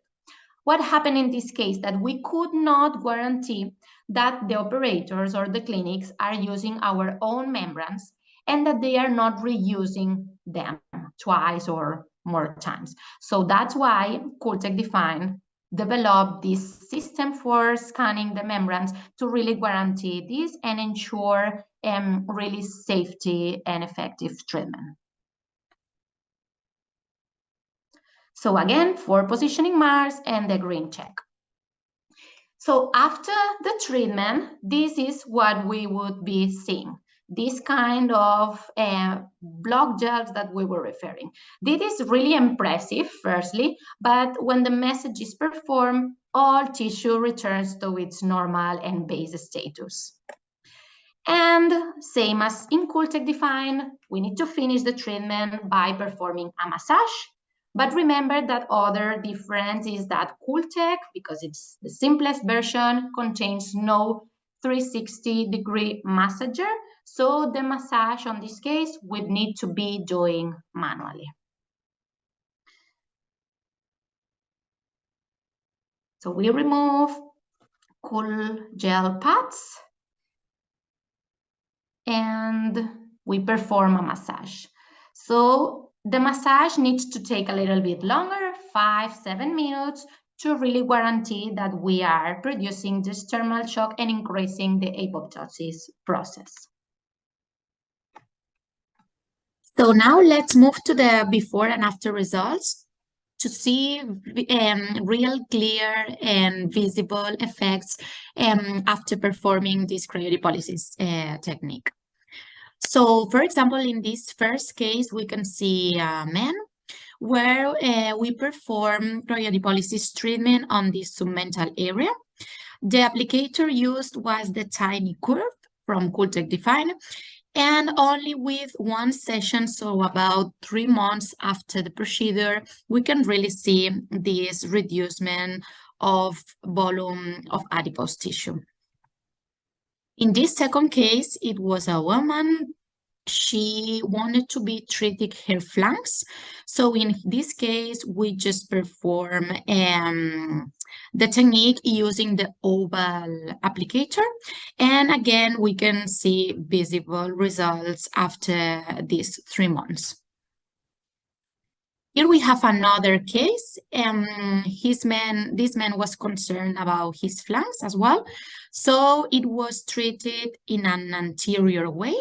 What happened in this case? That we could not guarantee that the operators or the clinics are using our own membranes and that they are not reusing them twice or more times. So that's why cooltech Define developed this system for scanning the membranes to really guarantee this and ensure really safety and effective treatment. So again, 4 positioning marks and the green check. So after the treatment, this is what we would be seeing. This kind of block gels that we were referring. This is really impressive, firstly, but when the message is performed, all tissue returns to its normal and base status. And same as in cooltech Define, we need to finish the treatment by performing a massage. But remember that other difference is that cooltech, because it's the simplest version, contains no 360-degree massager. So the massage on this case would need to be doing manually. So we remove cool gel pads and we perform a massage. So the massage needs to take a little bit longer, 5-7 minutes, to really guarantee that we are producing this thermal shock and increasing the apoptosis process.
So now let's move to the before and after results to see real clear and visible effects after performing this cryolipolysis technique. So, for example, in this first case, we can see a man where we perform cryolipolysis treatment on the submental area. The applicator used was the tiny curve from cooltech Define, and only with one session, so about 3 months after the procedure, we can really see this reducement of volume of adipose tissue. In this second case, it was a woman. She wanted to be treating her flanks. So in this case, we just perform the technique using the oval applicator. And again, we can see visible results after these 3 months.
Here we have another case. This man was concerned about his flanks as well. So it was treated in an anterior way.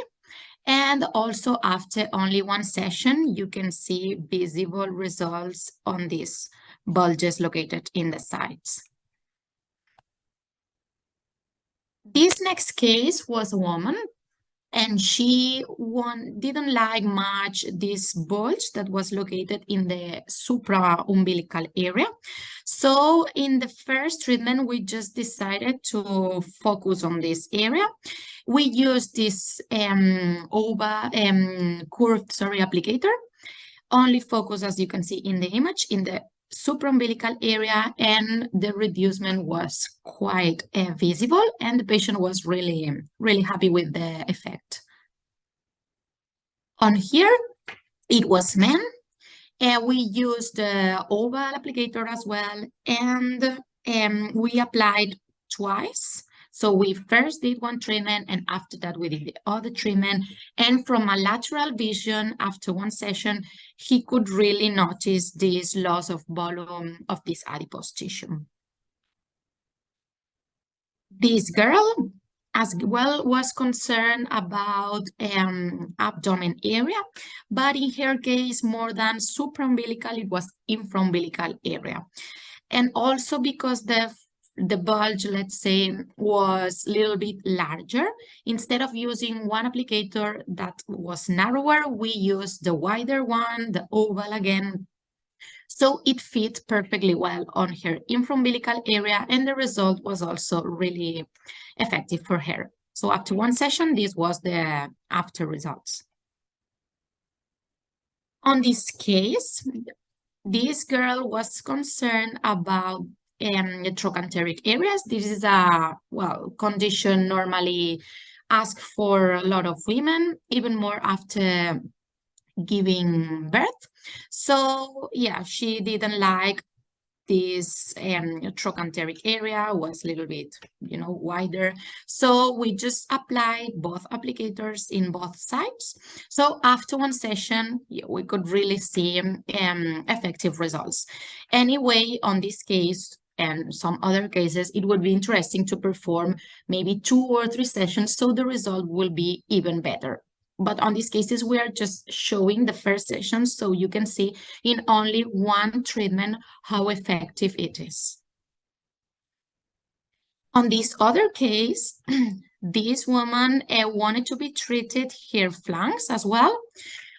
And also after only one session, you can see visible results on these bulges located in the sides. This next case was a woman, and she didn't like much this bulge that was located in the supra-umbilical area. So in the first treatment, we just decided to focus on this area. We used this curved applicator, only focus, as you can see in the image, in the supraumbilical area, and the reducement was quite visible, and the patient was really, really happy with the effect. On here, it was men, and we used the oval applicator as well, and we applied twice. So we first did one treatment, and after that we did the other treatment. And from a lateral vision, after one session, he could really notice this loss of volume of this adipose tissue. This girl as well was concerned about abdomen area, but in her case, more than supraumbilical, it was infraumbilical area. And also because the bulge, let's say, was a little bit larger. Instead of using one applicator that was narrower, we used the wider one, the oval again. So it fit perfectly well on her infraumbilical area, and the result was also really effective for her. So after one session, this was the after results. On this case, this girl was concerned about the trochanteric areas. This is a condition normally asked for a lot of women, even more after giving birth. So yeah, she didn't like this trochanteric area, was a little bit, wider. So we just applied both applicators in both sides. So after one session, we could really see effective results. Anyway, on this case and some other cases, it would be interesting to perform maybe 2 or 3 sessions, so the result will be even better. But on these cases, we are just showing the first session, so you can see in only one treatment how effective it is. On this other case, this woman wanted to be treated her flanks as well.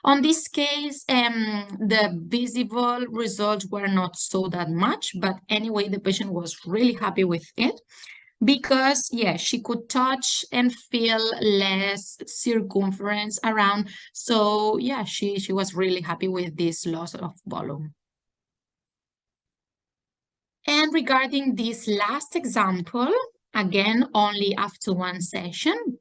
On this case, the visible results were not so that much, but anyway, the patient was really happy with it. Because, yeah, she could touch and feel less circumference around. So, yeah, she was really happy with this loss of volume. And regarding this last example, again, only after one session,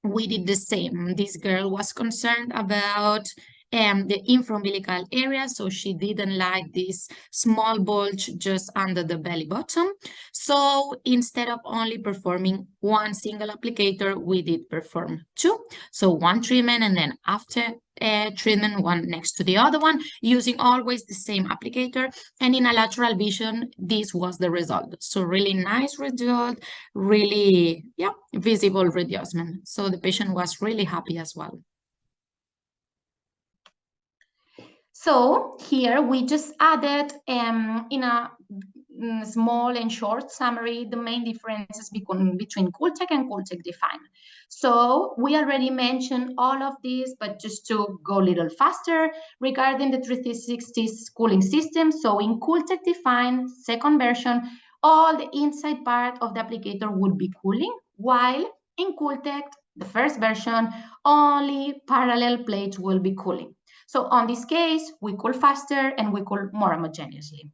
we did the same. This girl was concerned about the infraumbilical area, so she didn't like this small bulge just under the belly button. So instead of only performing one single applicator, we did perform 2. So one treatment, and then after treatment, one next to the other one, using always the same applicator. And in a lateral vision, this was the result. So really nice result, really, visible reducement. So the patient was really happy as well.
So here we just added in a small and short summary the main differences between cooltech and cooltech define. So we already mentioned all of these, but just to go a little faster regarding the 360 cooling system. So in cooltech define second version, all the inside part of the applicator would be cooling, while in cooltech, the first version, only parallel plates will be cooling. So on this case, we cool faster and we cool more homogeneously.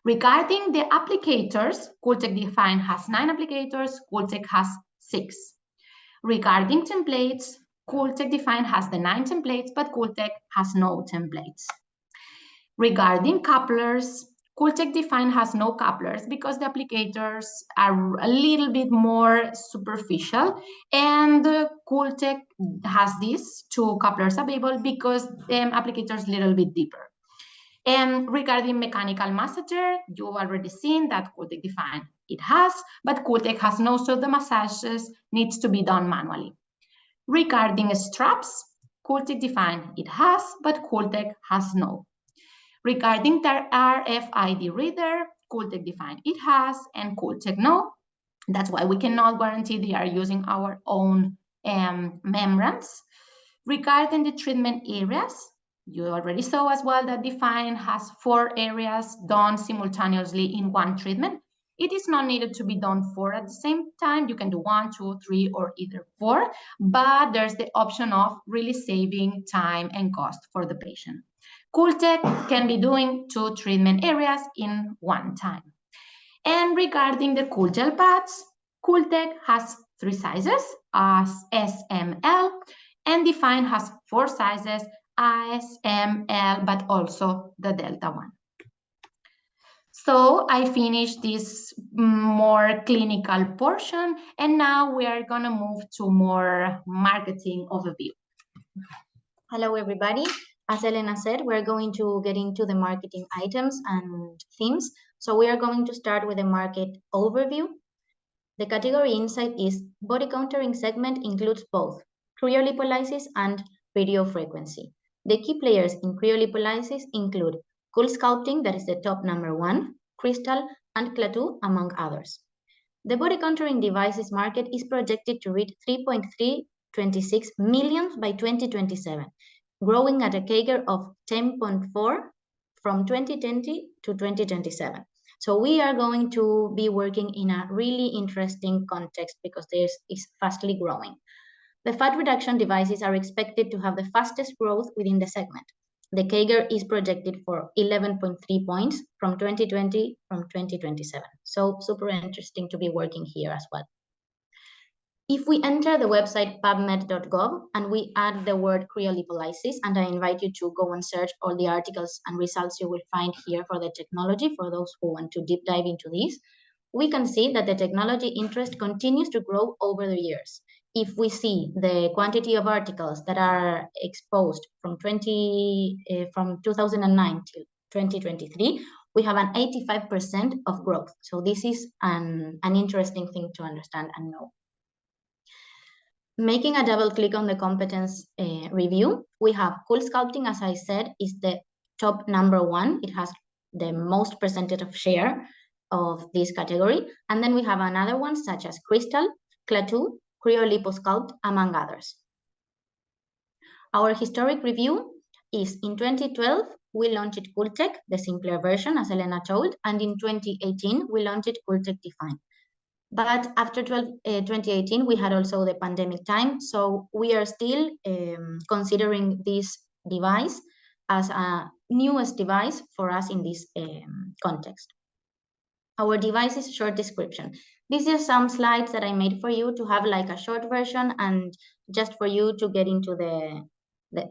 Regarding the applicators, cooltech define has 9 applicators, cooltech has 6. Regarding templates, cooltech define has the 9 templates, but cooltech has no templates. Regarding couplers, cooltech define has no couplers because the applicators are a little bit more superficial, and cooltech has these 2 couplers available because the applicator is a little bit deeper. And regarding mechanical massager, you already seen that cooltech Define it has, but cooltech has no, so the massages needs to be done manually. Regarding straps, cooltech Define it has, but cooltech has no. Regarding the RFID reader, cooltech Define it has, and cooltech no. That's why we cannot guarantee they are using our own membranes. Regarding the treatment areas, you already saw as well that Define has 4 areas done simultaneously in one treatment. It is not needed to be done 4 at the same time. You can do 1, 2, 3, or either 4, but there's the option of really saving time and cost for the patient. cooltech can be doing 2 treatment areas in one time. And regarding the cool gel pads, cooltech has 3 sizes as SML, and Define has 4 sizes, SML, but also the Delta one. So I finished this more clinical portion, and now we are gonna move to more marketing overview.
Hello, everybody. As Elena said, we're going to get into the marketing items and themes. So we are going to start with a market overview. The category insight is body contouring segment includes both cryolipolysis and radiofrequency. The key players in cryolipolysis include Cool Sculpting, that is the top number 1, Crystal, and Clatu, among others. The body contouring devices market is projected to reach 3.326 million by 2027, growing at a CAGR of 10.4 from 2020 to 2027. So we are going to be working in a really interesting context because this is fastly growing. The fat reduction devices are expected to have the fastest growth within the segment. The CAGR is projected for 11.3 points from 2020 from 2027. So super interesting to be working here as well. If we enter the website pubmed.gov and we add the word cryolipolysis, and I invite you to go and search all the articles and results you will find here for the technology, for those who want to deep dive into this, we can see that the technology interest continues to grow over the years. If we see the quantity of articles that are exposed from 2009 to 2023, we have an 85% of growth. So this is an interesting thing to understand and know. Making a double click on the competence review, we have Cool Sculpting, as I said, is the top number 1. It has the most percentage of share of this category. And then we have another one such as Crystal, Clatu, Cryoliposculpt, among others. Our historic review is in 2012, we launched cooltech, the simpler version, as Elena told, and in 2018, we launched cooltech Define. But after 2018, we had also the pandemic time. So we are still considering this device as a newest device for us in this context. Our device's short description. These are some slides that I made for you to have like a short version and just for you to get into the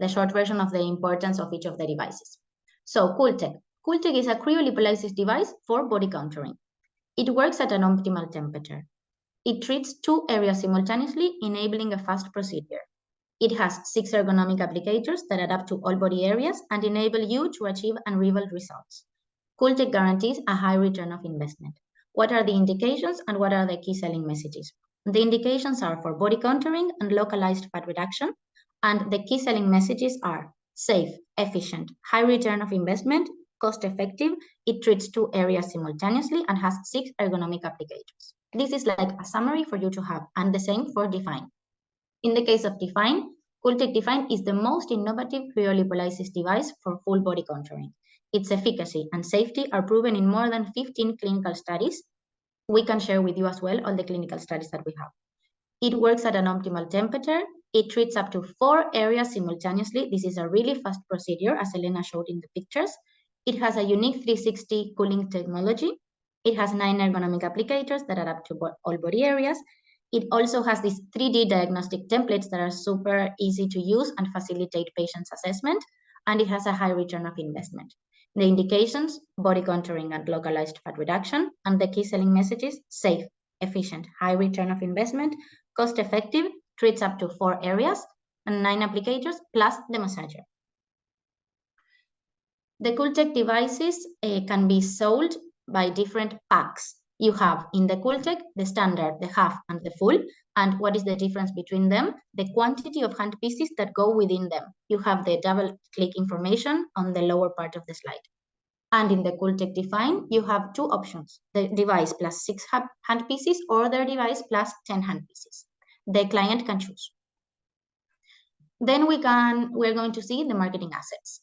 short version of the importance of each of the devices. So cooltech. cooltech is a cryolipolysis device for body contouring. It works at an optimal temperature. It treats 2 areas simultaneously, enabling a fast procedure. It has 6 ergonomic applicators that adapt to all body areas and enable you to achieve unrivaled results. cooltech guarantees a high return of investment. What are the indications and what are the key selling messages? The indications are for body contouring and localized fat reduction, and the key selling messages are safe, efficient, high return of investment, cost-effective, it treats 2 areas simultaneously and has 6 ergonomic applicators. This is like a summary for you to have, and the same for Define. In the case of Define, cooltech Define is the most innovative cryolipolysis device for full body contouring. Its efficacy and safety are proven in more than 15 clinical studies. We can share with you as well all the clinical studies that we have. It works at an optimal temperature. It treats up to 4 areas simultaneously. This is a really fast procedure, as Elena showed in the pictures. It has a unique 360 cooling technology. It has 9 ergonomic applicators that adapt to all body areas. It also has these 3D diagnostic templates that are super easy to use and facilitate patient's assessment. And it has a high return of investment. The indications, body contouring and localized fat reduction, and the key selling messages, safe, efficient, high return of investment, cost-effective, treats up to 4 areas, and 9 applicators, plus the massager. The cooltech devices can be sold by different packs. You have in the cooltech the standard, the half, and the full. And what is the difference between them? The quantity of handpieces that go within them. You have the double-click information on the lower part of the slide. And in the cooltech Define, you have two options: the device plus 6 handpieces or the device plus 10 handpieces. The client can choose. Then we're going to see the marketing assets.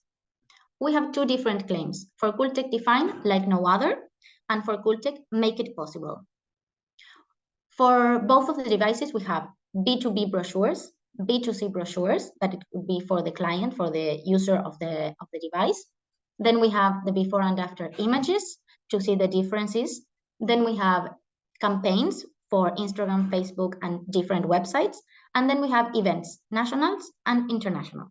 We have two different claims: for cooltech Define, like no other, and for cooltech Make It Possible. For both of the devices, we have B2B brochures, B2C brochures, that it would be for the client, for the user of the device. Then we have the before and after images to see the differences. Then we have campaigns for Instagram, Facebook, and different websites. And then we have events, nationals and international.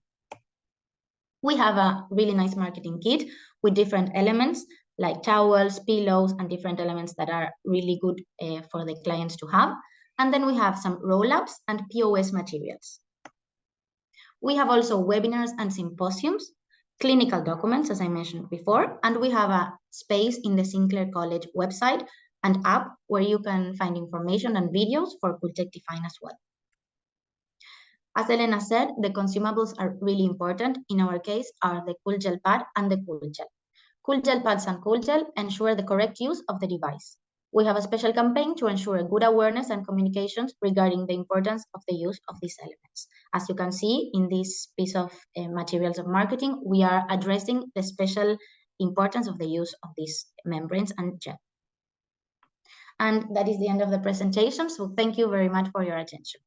We have a really nice marketing kit with different elements like towels, pillows, and different elements that are really good for the clients to have. And then we have some roll-ups and POS materials. We have also webinars and symposiums, clinical documents, as I mentioned before, and we have a space in the Sinclair College website and app where you can find information and videos for cooltech Define as well. As Elena said, the consumables are really important. In our case, are the Cool Gel Pad and the Cool Gel. Cool Gel Pads and Cool Gel ensure the correct use of the device. We have a special campaign to ensure a good awareness and communications regarding the importance of the use of these elements. As you can see in this piece of materials of marketing, we are addressing the special importance of the use of these membranes and gel. And that is the end of the presentation. So thank you very much for your attention.